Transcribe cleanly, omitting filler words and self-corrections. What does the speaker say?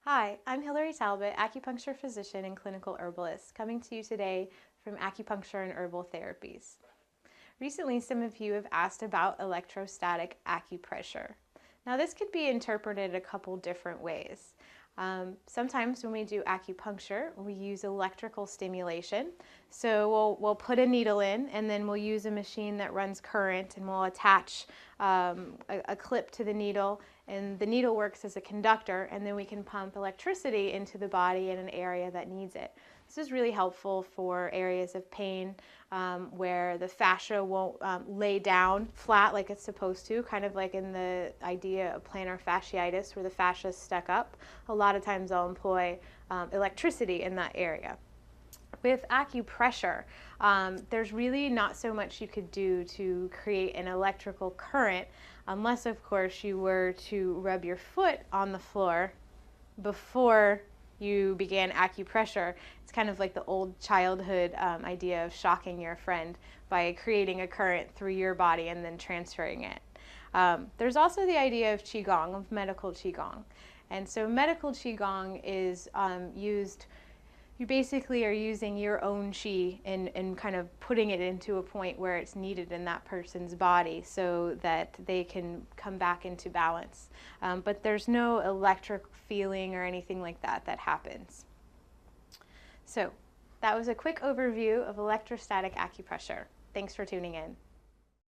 Hi, I'm Hilary Talbot, acupuncture physician and clinical herbalist, coming to you today from Acupuncture and Herbal Therapies. Recently, some of you have asked about electrostatic acupressure. Now, this could be interpreted a couple different ways. Sometimes when we do acupuncture, we use electrical stimulation. So we'll put a needle in, and then we'll use a machine that runs current, and we'll attach a clip to the needle, and the needle works as a conductor, and then we can pump electricity into the body in an area that needs it. This is really helpful for areas of pain where the fascia won't lay down flat like it's supposed to, kind of like in the idea of plantar fasciitis where the fascia is stuck up. A lot of times I'll employ electricity in that area. With acupressure, there's really not so much you could do to create an electrical current unless, of course, you were to rub your foot on the floor before you began acupressure. It's kind of like the old childhood idea of shocking your friend by creating a current through your body and then transferring it. There's also the idea of Qigong, of medical Qigong. And so medical Qigong is used, you basically are using your own qi and kind of putting it into a point where it's needed in that person's body so that they can come back into balance. But there's no electric feeling or anything like that that happens. So that was a quick overview of electrostatic acupressure. Thanks for tuning in.